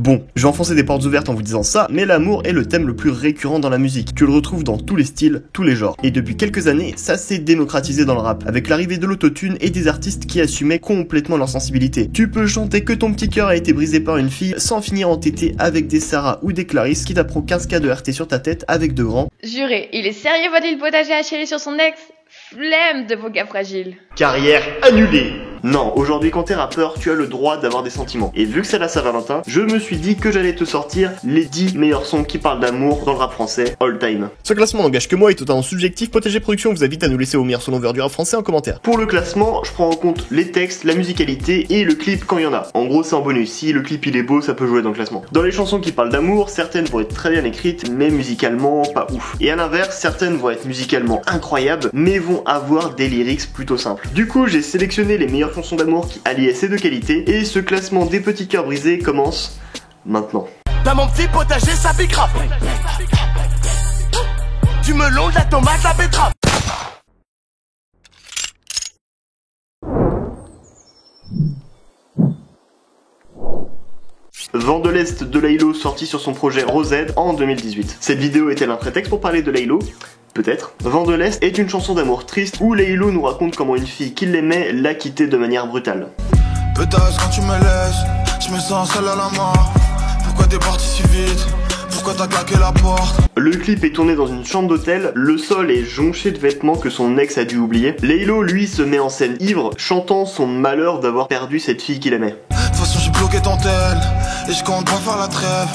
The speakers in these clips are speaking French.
Bon, je vais enfoncer des portes ouvertes en vous disant ça, mais l'amour est le thème le plus récurrent dans la musique. Tu le retrouves dans tous les styles, tous les genres. Et depuis quelques années, ça s'est démocratisé dans le rap, avec l'arrivée de l'autotune et des artistes qui assumaient complètement leur sensibilité. Tu peux chanter que ton petit cœur a été brisé par une fille sans finir entêté avec des Sarah ou des Clarisse qui t'apprend 15K de RT sur ta tête avec de grands. Juré, il est sérieux va-t-il potager à chérie sur son ex? Flemme de vos gars fragiles. Carrière annulée. Non, aujourd'hui quand t'es rappeur, tu as le droit d'avoir des sentiments. Et vu que c'est la Saint-Valentin, je me suis dit que j'allais te sortir les 10 meilleurs sons qui parlent d'amour dans le rap français all time. Ce classement n'engage que moi et totalement subjectif. Potager Production vous invite à nous laisser vos meilleurs sons longueur du rap français en commentaire. Pour le classement, je prends en compte les textes, la musicalité et le clip quand il y en a. En gros, c'est en bonus. Si le clip il est beau, ça peut jouer dans le classement. Dans les chansons qui parlent d'amour, certaines vont être très bien écrites, mais musicalement pas ouf. Et à l'inverse, certaines vont être musicalement incroyables, mais vont avoir des lyrics plutôt simples. Du coup, j'ai sélectionné les meilleures chansons d'amour qui alliaient ces deux qualités, et ce classement des petits cœurs brisés commence maintenant. Dans mon petit potager, ça pique rap. Du melon, de la tomate, la betterave. Vent de l'Est de Laylo sorti sur son projet Rosette en 2018. Cette vidéo est-elle un prétexte pour parler de Laylo ? Peut-être. Vent de l'Est est une chanson d'amour triste où Laylo nous raconte comment une fille qui l'aimait l'a quitté de manière brutale. Peut-être quand tu me laisses, je me sens seul à la mort. Pourquoi t'es parti si vite? Pourquoi t'as claqué la porte? Le clip est tourné dans une chambre d'hôtel, le sol est jonché de vêtements que son ex a dû oublier. Laylo, lui, se met en scène ivre, chantant son malheur d'avoir perdu cette fille qu'il aimait. De toute façon j'ai bloqué ton tel, et je compte pas faire la trêve.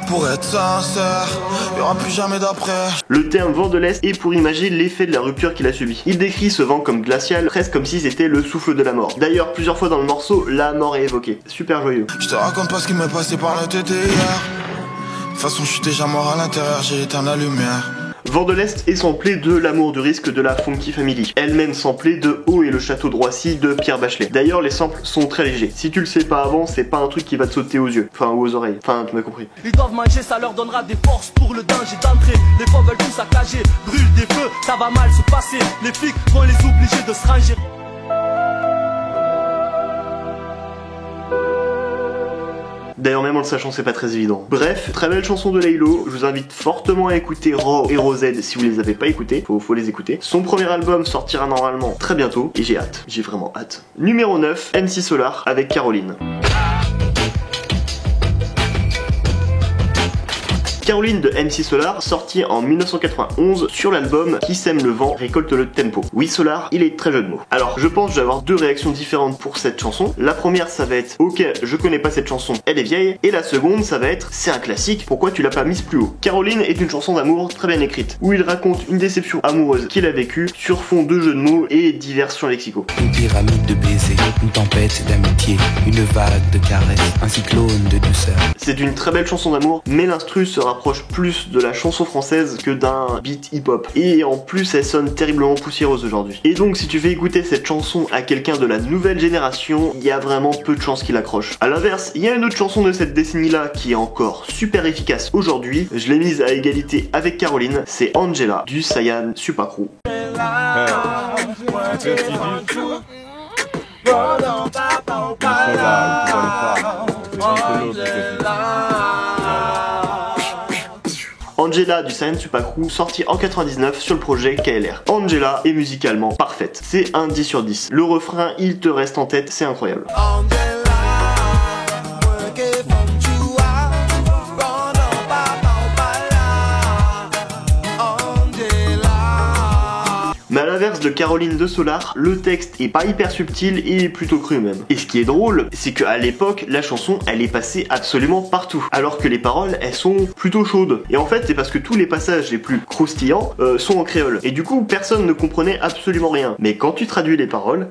Pour être sincère, y'aura plus jamais d'après. Le terme vent de l'Est est pour imaginer l'effet de la rupture qu'il a subi. Il décrit ce vent comme glacial, presque comme si c'était le souffle de la mort. D'ailleurs, plusieurs fois dans le morceau, la mort est évoquée. Super joyeux. Je te raconte pas ce qui m'est passé par la tête hier. De toute façon je suis déjà mort à l'intérieur, j'ai éteint la lumière. Vent de l'Est est samplé de L'amour du risque de la Funky Family, elle-même samplée de Haut et le château de Roissy de Pierre Bachelet. D'ailleurs, les samples sont très légers. Si tu le sais pas avant, c'est pas un truc qui va te sauter aux yeux, enfin ou aux oreilles, enfin tu m'as compris. Ils doivent manger, ça leur donnera des forces pour le danger d'entrée. Les fois veulent tout saccager, brûlent des feux, ça va mal se passer. Les flics vont les obliger de se ranger. D'ailleurs, même en le sachant, c'est pas très évident. Bref, très belle chanson de Laylo. Je vous invite fortement à écouter Raw et Rosette si vous les avez pas écoutés. Faut les écouter. Son premier album sortira normalement très bientôt et j'ai hâte. J'ai vraiment hâte. Numéro 9, MC Solar avec Caroline. Caroline de MC Solar, sorti en 1991 sur l'album Qui sème le vent récolte le tempo. Oui, Solar, il est très jeu de mots. Alors, je pense que je vais avoir deux réactions différentes pour cette chanson. La première, ça va être ok, je connais pas cette chanson, elle est vieille. Et la seconde, ça va être c'est un classique, pourquoi tu l'as pas mise plus haut? Caroline est une chanson d'amour très bien écrite, où il raconte une déception amoureuse qu'il a vécue sur fond de jeux de mots et diversions lexicaux. Une pyramide de baisers, une tempête d'amitié, une vague de caresses, un cyclone de douceur. C'est une très belle chanson d'amour, mais l'instru se rapproche plus de la chanson française que d'un beat hip-hop. Et en plus, elle sonne terriblement poussiéreuse aujourd'hui. Et donc, si tu fais écouter cette chanson à quelqu'un de la nouvelle génération, il y a vraiment peu de chances qu'il accroche. A l'inverse, il y a une autre chanson de cette décennie-là qui est encore super efficace aujourd'hui. Je l'ai mise à égalité avec Caroline, c'est Angela du Saiyan Supakru. Angela du Saiyan Supakru, sorti en 99 sur le projet KLR. Angela est musicalement parfaite. C'est un 10 sur 10. Le refrain, il te reste en tête, c'est incroyable. Mais à l'inverse de Caroline de Solar, le texte est pas hyper subtil et plutôt cru même. Et ce qui est drôle, c'est qu'à l'époque, la chanson, elle est passée absolument partout. Alors que les paroles, elles sont plutôt chaudes. Et en fait, c'est parce que tous les passages les plus croustillants sont en créole. Et du coup, personne ne comprenait absolument rien. Mais quand tu traduis les paroles...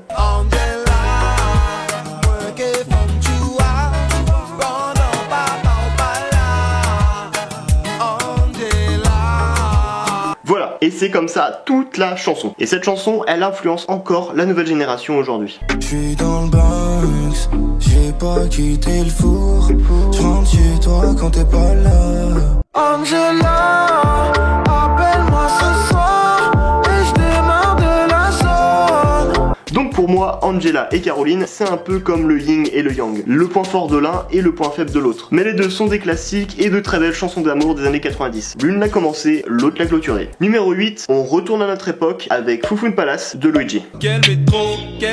Voilà, et c'est comme ça toute la chanson. Et cette chanson, elle influence encore la nouvelle génération aujourd'hui. J'suis dans le Bronx, j'ai pas quitté le four. J'rentre chez toi quand t'es pas là. Angela, appelle-moi ce soir et j'démarre de la zone. Donc pour Pour moi, Angela et Caroline, c'est un peu comme le yin et le yang, le point fort de l'un et le point faible de l'autre. Mais les deux sont des classiques et de très belles chansons d'amour des années 90. L'une l'a commencé, l'autre l'a clôturé. Numéro 8, on retourne à notre époque avec Foufoune Palace de Luigi. Quel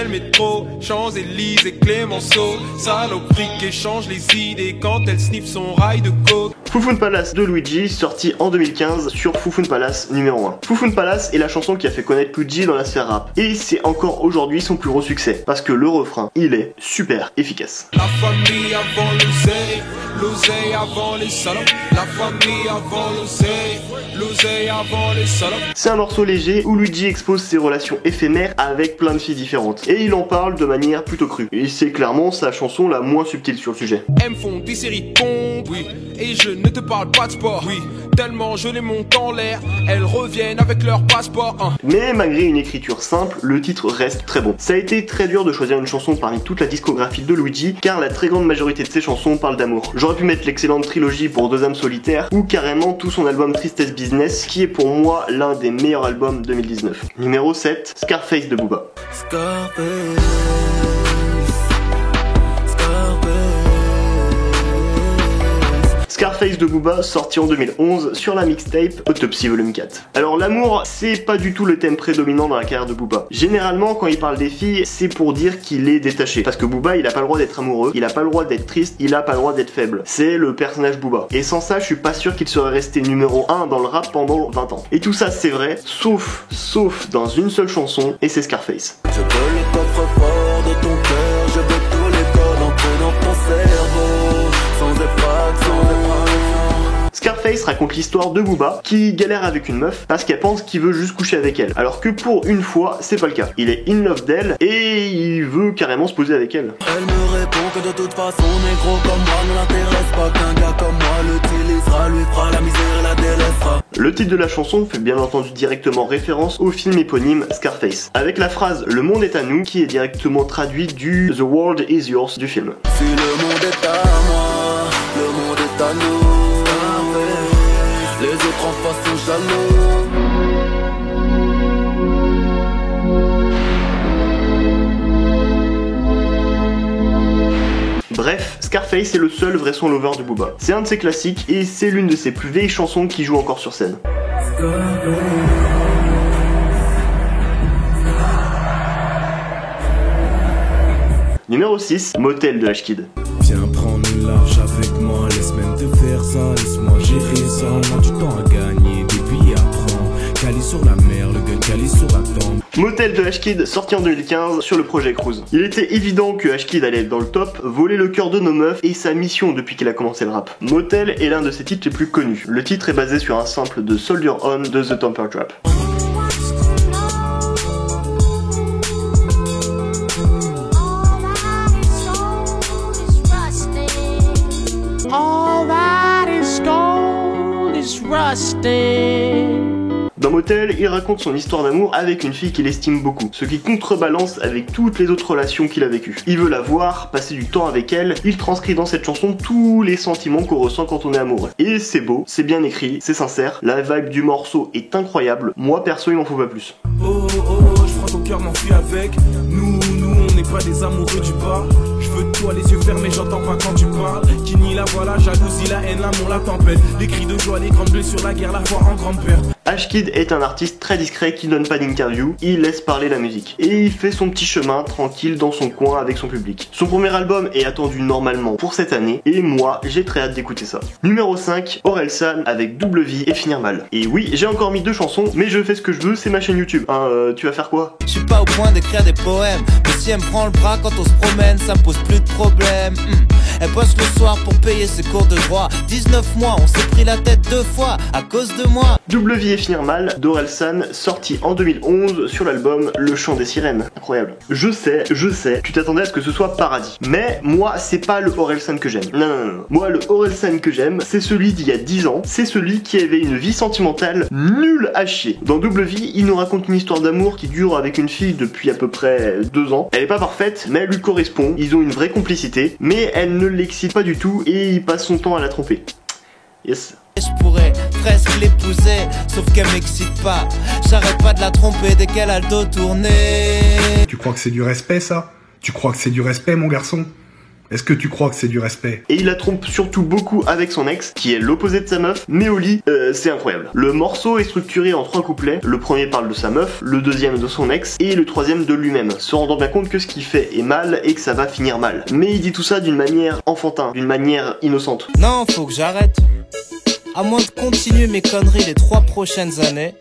métro, Champs-Élysées, Clémenceau, saloperie qui échange les idées quand elle sniffe son rail de coke. Foufoune Palace de Luigi, sorti en 2015 sur Foufoune Palace numéro 1. Foufoune Palace est la chanson qui a fait connaître Luigi dans la sphère rap. Et c'est encore aujourd'hui son plus gros succès, parce que le refrain, il est super efficace. La famille avant l'oseille avant les salopes. La famille avant l'oseille avant les salopes. C'est un morceau léger où Luigi expose ses relations éphémères avec plein de filles différentes. Et il en parle de manière plutôt crue. Et c'est clairement sa chanson la moins subtile sur le sujet. Elles me font des séries de pompes, oui. Et je ne te parle pas de sport, oui. Tellement je les monte en l'air, elles reviennent avec leur passeport, hein. Mais malgré une écriture simple, le titre reste très bon. Ça a été très dur de choisir une chanson parmi toute la discographie de Luigi, car la très grande majorité de ses chansons parlent d'amour. J'aurais pu mettre l'excellente trilogie pour Deux âmes solitaires, ou carrément tout son album Tristesse Business, qui est pour moi l'un des meilleurs albums 2019. Numéro 7, Scarface de Booba. Scarface de Booba, sorti en 2011 sur la mixtape Autopsy Volume 4. Alors l'amour, c'est pas du tout le thème prédominant dans la carrière de Booba. Généralement, quand il parle des filles, c'est pour dire qu'il est détaché. Parce que Booba, il a pas le droit d'être amoureux, il a pas le droit d'être triste, il a pas le droit d'être faible. C'est le personnage Booba. Et sans ça, je suis pas sûr qu'il serait resté numéro 1 dans le rap pendant 20 ans. Et tout ça, c'est vrai, sauf dans une seule chanson, et c'est Scarface. Je veux le coffre-fort de ton cœur, je veux tous les codes entrer dans ton cerveau, sans effraction. Scarface raconte l'histoire de Booba qui galère avec une meuf parce qu'elle pense qu'il veut juste coucher avec elle. Alors que pour une fois, c'est pas le cas. Il est in love d'elle et il veut carrément se poser avec elle. Elle me répond que de toute façon, négro comme moi ne l'intéresse pas, qu'un gars comme moi l'utilisera, lui fera la misère et la délaissera. Le titre de la chanson fait bien entendu directement référence au film éponyme Scarface, avec la phrase « Le monde est à nous » qui est directement traduit du « The world is yours » du film. Si le monde est à moi, le monde est à nous. Les autres en face sont jaloux. Bref, Scarface est le seul vrai son lover de Booba. C'est un de ses classiques et c'est l'une de ses plus vieilles chansons qui joue encore sur scène. Numéro 6, Motel de H-Kid. Viens prendre une large avec moi, laisse-moi te faire ça, laisse-moi gérer ça, on a du temps à gagner, des billets à prendre, calé sur la mer, le gun calé sur la tombe. Motel de H-Kid, sorti en 2015 sur le projet Cruise. Il était évident que H-Kid allait être dans le top, voler le cœur de nos meufs et sa mission depuis qu'il a commencé le rap. Motel est l'un de ses titres les plus connus. Le titre est basé sur un sample de Soldier On de The Temper Trap. Dans Motel, il raconte son histoire d'amour avec une fille qu'il estime beaucoup, ce qui contrebalance avec toutes les autres relations qu'il a vécues. Il veut la voir, passer du temps avec elle, il transcrit dans cette chanson tous les sentiments qu'on ressent quand on est amoureux. Et c'est beau, c'est bien écrit, c'est sincère, la vibe du morceau est incroyable, moi perso il m'en faut pas plus. Oh, je prends ton cœur, m'enfuis avec nous, on n'est pas des amoureux du bar. Je veux toi les yeux fermés, j'entends pas quand tu parles. Qui nie la voix, la jalousie, la haine, l'amour, la tempête. Les cris de joie, les grandes blessures, la guerre, la foi en grande peur. H-Kid est un artiste très discret qui donne pas d'interview, il laisse parler la musique. Et il fait son petit chemin tranquille dans son coin avec son public. Son premier album est attendu normalement pour cette année, et moi j'ai très hâte d'écouter ça. Numéro 5, Orelsan avec Double Vie et Finir Mal. Et oui, j'ai encore mis 2 chansons, mais je fais ce que je veux, c'est ma chaîne YouTube. Tu vas faire quoi? Je suis pas au point d'écrire des poèmes, mais si elle me prend le bras quand on se promène, ça me pose plus de problème. Elle bosse le soir pour payer ses cours de droit. 19 mois, on s'est pris la tête 2 fois à cause de moi. Double Vie et Finir Mal d'Orelsan, sorti en 2011 sur l'album Le Chant des Sirènes. Incroyable. Je sais, tu t'attendais à ce que ce soit paradis. Mais moi, c'est pas le Orelsan que j'aime. Non. Moi, le Orelsan que j'aime, c'est celui d'il y a 10 ans. C'est celui qui avait une vie sentimentale nulle à chier. Dans Double Vie, il nous raconte une histoire d'amour qui dure avec une fille depuis à peu près 2 ans. Elle est pas parfaite, mais elle lui correspond. Ils ont une vraie complicité, mais elle ne l'excite pas du tout et il passe son temps à la tromper. Yes. Je pourrais presque l'épouser, sauf qu'elle m'excite pas. J'arrête pas de la tromper dès qu'elle a le dos tourné. Tu crois que c'est du respect ça? Tu crois que c'est du respect mon garçon? Est-ce que tu crois que c'est du respect? Et il la trompe surtout beaucoup avec son ex, qui est l'opposé de sa meuf, mais au lit, c'est incroyable. Le morceau est structuré en 3 couplets. Le premier parle de sa meuf, le deuxième de son ex, et le troisième de lui-même, se rendant bien compte que ce qu'il fait est mal et que ça va finir mal. Mais il dit tout ça d'une manière enfantin, d'une manière innocente. Non, faut que j'arrête. À moins de continuer mes conneries les 3 prochaines années,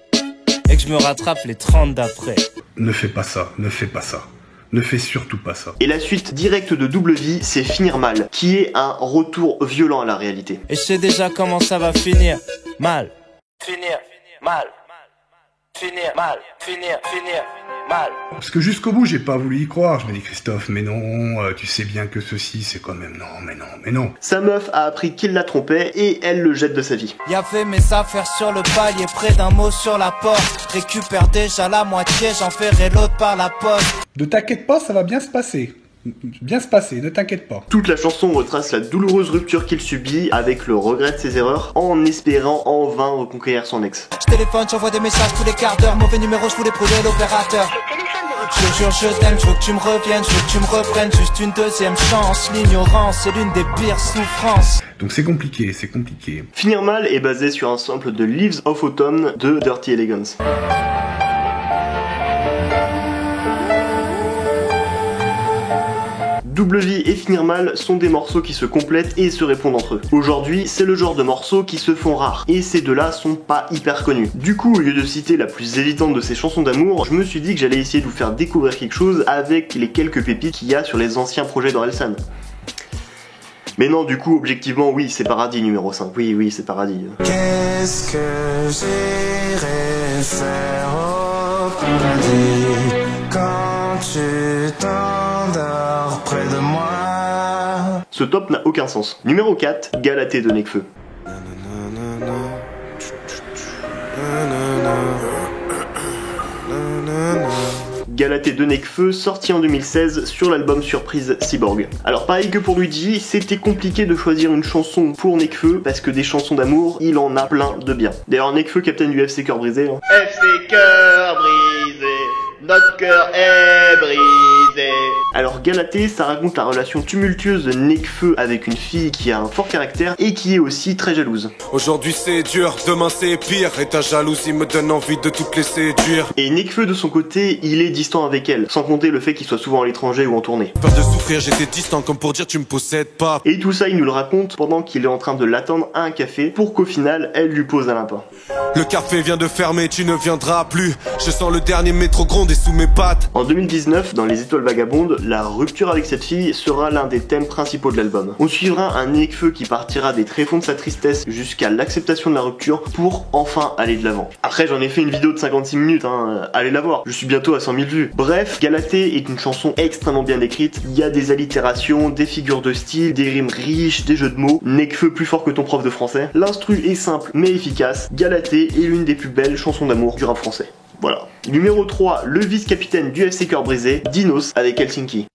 et que je me rattrape les 30 d'après. Ne fais pas ça, ne fais pas ça. Ne fais surtout pas ça. Et la suite directe de Double Vie, c'est Finir Mal, qui est un retour violent à la réalité. Et je sais déjà comment ça va finir. Mal. Finir mal. Finir mal. Finir mal. Parce que jusqu'au bout, j'ai pas voulu y croire. Je me dis, Christophe, mais non, tu sais bien que ceci, c'est quand même... Non, mais non. Sa meuf a appris qu'il la trompait et elle le jette de sa vie. Y'avait mes affaires sur le palier, près d'un mot sur la porte. Récupère déjà la moitié, j'enverrai l'autre par la poste. Ne t'inquiète pas, ça va bien se passer. Bien se passer, ne t'inquiète pas. Toute la chanson retrace la douloureuse rupture qu'il subit avec le regret de ses erreurs, en espérant en vain reconquérir son ex. Je téléphone, j'envoie des messages tous les quarts d'heure, mauvais numéro, je voulais brûler l'opérateur. Je jure, je t'aime, je veux que tu me reviennes, je veux que tu me reprennes, juste une deuxième chance. L'ignorance, c'est l'une des pires souffrances. Donc c'est compliqué, c'est compliqué. Finir Mal est basé sur un sample de Leaves of Autumn de Dirty Elegance. Double Vie et Finir Mal sont des morceaux qui se complètent et se répondent entre eux. Aujourd'hui, c'est le genre de morceaux qui se font rares, et ces deux-là sont pas hyper connus. Du coup, au lieu de citer la plus évidente de ces chansons d'amour, je me suis dit que j'allais essayer de vous faire découvrir quelque chose avec les quelques pépites qu'il y a sur les anciens projets d'Orelsan. Mais non, du coup, objectivement, oui, c'est Paradis numéro 5. Oui, c'est Paradis. Qu'est-ce que j'irai faire au paradis quand tu t'endors près de moi? Ce top n'a aucun sens. Numéro 4, Galatée de Nekfeu. Galatée de Nekfeu, sorti en 2016 sur l'album Surprise Cyborg. Alors pareil que pour Luigi, c'était compliqué de choisir une chanson pour Nekfeu parce que des chansons d'amour, il en a plein de bien. D'ailleurs Nekfeu, capitaine du FC Cœur Brisé. Hein. FC Cœur Brisé, notre cœur est brisé. Alors Galatée, ça raconte la relation tumultueuse de Nekfeu avec une fille qui a un fort caractère et qui est aussi très jalouse. Aujourd'hui c'est dur, demain c'est pire, et ta jalousie me donne envie de toutes les séduire. Et Nekfeu de son côté, il est distant avec elle, sans compter le fait qu'il soit souvent à l'étranger ou en tournée. Peur de souffrir, j'étais distant comme pour dire tu me possèdes pas. Et tout ça il nous le raconte pendant qu'il est en train de l'attendre à un café pour qu'au final elle lui pose un lapin. Le café vient de fermer, tu ne viendras plus. Je sens le dernier métro gronder sous mes pattes. En 2019, dans Les Étoiles Vagabondes, la rupture avec cette fille sera l'un des thèmes principaux de l'album. On suivra un Nekfeu qui partira des tréfonds de sa tristesse jusqu'à l'acceptation de la rupture pour enfin aller de l'avant. Après j'en ai fait une vidéo de 56 minutes, hein, allez la voir, je suis bientôt à 100 000 vues. Bref, Galatée est une chanson extrêmement bien écrite, il y a des allitérations, des figures de style, des rimes riches, des jeux de mots, Nekfeu plus fort que ton prof de français. L'instru est simple mais efficace, Galatée est l'une des plus belles chansons d'amour du rap français. Voilà. Numéro 3, le vice-capitaine du FC Cœur Brisé, Dinos avec Helsinki.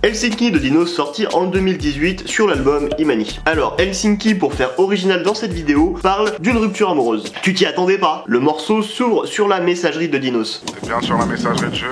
Helsinki de Dinos sorti en 2018 sur l'album Imani. Alors Helsinki, pour faire original dans cette vidéo, parle d'une rupture amoureuse. Tu t'y attendais pas? Le morceau s'ouvre sur la messagerie de Dinos. T'es bien sur la messagerie de Jules?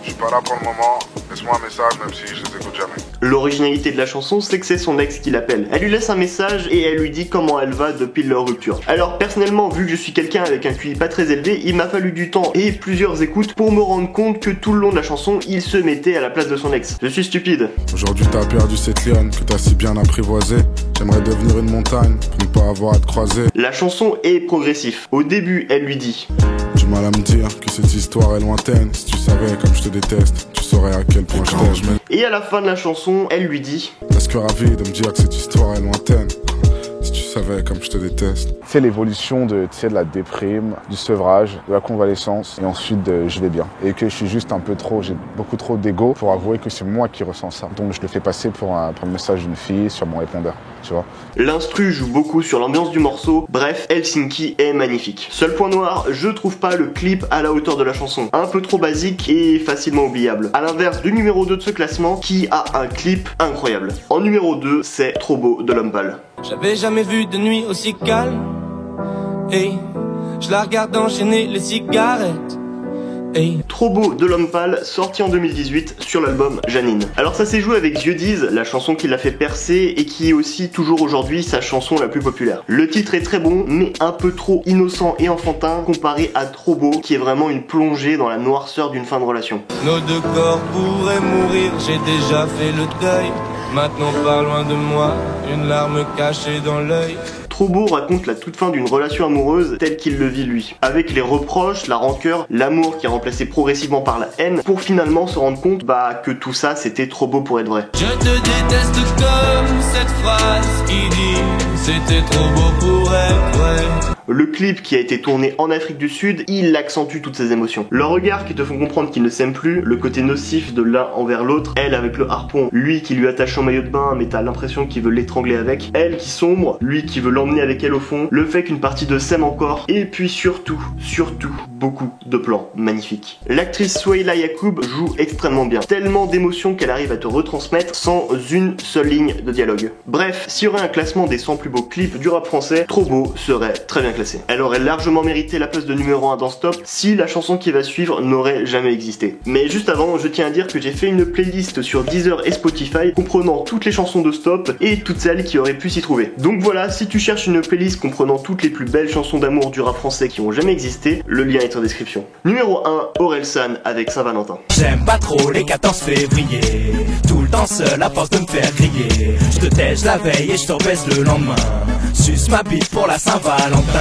Je suis pas là pour le moment, laisse-moi un message même si je les écoute jamais. L'originalité de la chanson, c'est que c'est son ex qui l'appelle. Elle lui laisse un message et elle lui dit comment elle va depuis leur rupture. Alors personnellement, vu que je suis quelqu'un avec un QI pas très élevé, il m'a fallu du temps et plusieurs écoutes pour me rendre compte que tout le long de la chanson, il se mettait à la place de son ex. Je suis stupide. Aujourd'hui t'as perdu cette lionne que t'as si bien apprivoisée. J'aimerais devenir une montagne pour ne pas avoir à te croiser. La chanson est progressive. Au début, elle lui dit: du mal à me dire que cette histoire est lointaine. Si tu savais comme je te déteste, tu saurais à quel point je t'aime. Et à la fin de la chanson, elle lui dit: est-ce que ravi de me dire que cette histoire est lointaine? Si tu savais comme je te déteste. C'est l'évolution de la déprime, du sevrage, de la convalescence et ensuite je vais bien. Et que je suis juste un peu trop, j'ai beaucoup trop d'ego pour avouer que c'est moi qui ressens ça. Donc je le fais passer pour un message d'une fille sur mon répondeur, tu vois. L'instru joue beaucoup sur l'ambiance du morceau, bref, Helsinki est magnifique. Seul point noir, je trouve pas le clip à la hauteur de la chanson. Un peu trop basique et facilement oubliable. À l'inverse du numéro 2 de ce classement qui a un clip incroyable. En numéro 2, c'est Trop beau de L'Homme Pâle. J'avais jamais vu de nuit aussi calme. Et je la regarde enchaîner les cigarettes. Trop beau de L'Homme Pâle, sorti en 2018 sur l'album Janine. Alors ça s'est joué avec Yeux disent, la chanson qui l'a fait percer et qui est aussi toujours aujourd'hui sa chanson la plus populaire. Le titre est très bon mais un peu trop innocent et enfantin comparé à Trop beau qui est vraiment une plongée dans la noirceur d'une fin de relation. Nos deux corps pourraient mourir, j'ai déjà fait le deuil. Maintenant pas loin de moi, une larme cachée dans l'œil. Trop beau raconte la toute fin d'une relation amoureuse telle qu'il le vit lui, avec les reproches, la rancœur, l'amour qui est remplacé progressivement par la haine, pour finalement se rendre compte que tout ça c'était trop beau pour être vrai. Je te déteste comme cette phrase qui dit c'était trop beau pour être vrai. Le clip qui a été tourné en Afrique du Sud, il accentue toutes ces émotions. Le regard qui te font comprendre qu'ils ne s'aiment plus, le côté nocif de l'un envers l'autre, elle avec le harpon, lui qui lui attache son maillot de bain mais t'as l'impression qu'il veut l'étrangler avec, elle qui sombre, lui qui veut l'emmener avec elle au fond, le fait qu'une partie de s'aime encore, et puis surtout, beaucoup de plans magnifiques. L'actrice Souheila Yacoub joue extrêmement bien, tellement d'émotions qu'elle arrive à te retransmettre sans une seule ligne de dialogue. Bref, s'il y aurait un classement des 100 plus beaux clips du rap français, Trop beau serait très bien classé. Elle aurait largement mérité la place de numéro 1 dans Stop si la chanson qui va suivre n'aurait jamais existé. Mais juste avant, je tiens à dire que j'ai fait une playlist sur Deezer et Spotify comprenant toutes les chansons de Stop et toutes celles qui auraient pu s'y trouver. Donc voilà, si tu cherches une playlist comprenant toutes les plus belles chansons d'amour du rap français qui ont jamais existé, le lien est en description. Numéro 1, Orelsan avec Saint-Valentin. J'aime pas trop les 14 février, tout le temps seul à force de me faire griller. Je te tèche la veille et je te rebaisse le lendemain. Suce ma bite pour la Saint-Valentin.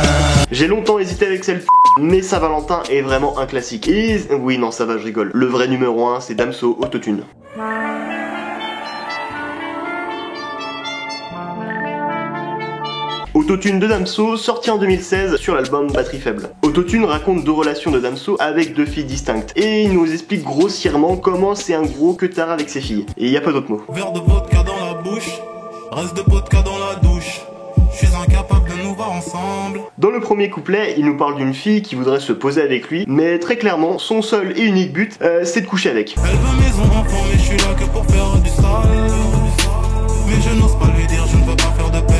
J'ai longtemps hésité avec celle mais Saint-Valentin est vraiment un classique. Et oui, non, ça va, je rigole. Le vrai numéro 1, c'est Damso, Autotune. Autotune de Damso, sorti en 2016 sur l'album Batterie Faible. Autotune raconte deux relations de Damso avec deux filles distinctes. Et il nous explique grossièrement comment c'est un gros queutard avec ses filles. Et il y a pas d'autres mots. Verre de vodka dans la bouche, reste de vodka dans la douche. Je suis incapable de nous voir ensemble. Dans le premier couplet, il nous parle d'une fille qui voudrait se poser avec lui, mais très clairement, son seul et unique but, c'est de coucher avec. Elle veut maison, enfant, mais je suis là que pour faire du sale. Mais je n'ose pas lui dire, je ne veux pas faire de peine.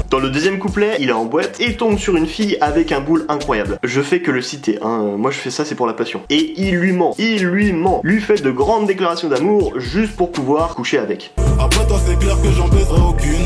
Dans le deuxième couplet, il est en boîte et tombe sur une fille avec un boule incroyable. Je fais que le citer, hein, moi je fais ça c'est pour la passion. Et il lui ment, lui fait de grandes déclarations d'amour juste pour pouvoir coucher avec. Après toi c'est clair que j'en baiserai aucune.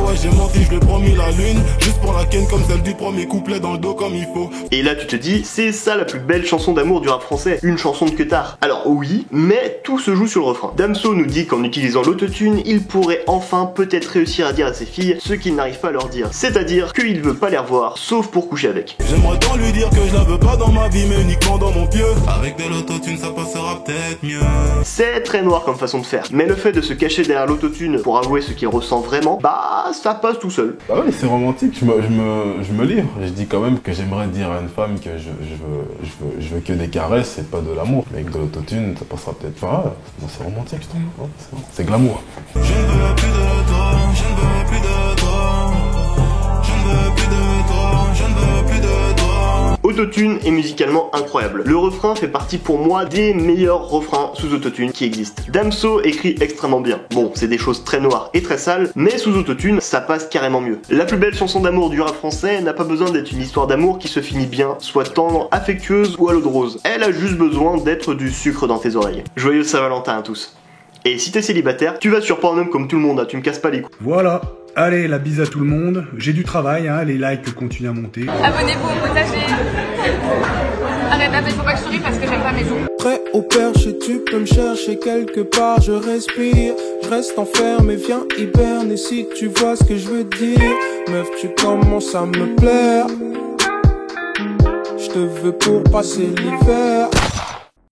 Ouais j'ai menti, je lui ai promis la lune. Juste pour la ken comme celle du premier couplet dans le dos comme il faut. Et là tu te dis, c'est ça la plus belle chanson d'amour du rap français, une chanson de queutard. Alors oui, mais tout se joue sur le refrain. Damso nous dit qu'en utilisant l'autotune, il pourrait enfin peut-être réussir à dire à ses filles ce qu'il n'arrive pas à leur dire. C'est-à-dire qu'il veut pas les revoir, sauf pour coucher avec. J'aimerais tant lui dire que je la veux pas dans ma vie, mais uniquement dans mon pieu. Avec de l'autotune, ça passera peut-être mieux. C'est très noir comme façon de faire, mais le fait de se cacher derrière l'autotune pour avouer ce qu'il ressent vraiment, ça passe tout seul. Bah oui, c'est romantique, je me livre. Je dis quand même que j'aimerais dire à une femme que je veux que des caresses et pas de l'amour. Mais avec de l'autotune, ça passera peut-être pas. C'est romantique, je trouve. C'est glamour. Je ne veux plus de toi, je ne veux plus de toi. Autotune est musicalement incroyable. Le refrain fait partie pour moi des meilleurs refrains sous autotune qui existent. Damso écrit extrêmement bien. Bon, c'est des choses très noires et très sales, mais sous autotune, ça passe carrément mieux. La plus belle chanson d'amour du rap français n'a pas besoin d'être une histoire d'amour qui se finit bien, soit tendre, affectueuse ou à l'eau de rose. Elle a juste besoin d'être du sucre dans tes oreilles. Joyeux Saint-Valentin à tous. Et si t'es célibataire, tu vas sur Pornhub comme tout le monde, hein, tu me casses pas les couilles. Voilà. Allez, la bise à tout le monde. J'ai du travail, hein, les likes continuent à monter. Abonnez-vous au potager. Arrête, il faut pas que je souris parce que j'aime pas mes ongles. Prêt au perche et tu peux me chercher quelque part. Je respire, je reste enfermé, viens hiberner si tu vois ce que je veux dire. Meuf, tu commences à me plaire. Je te veux pour passer l'hiver.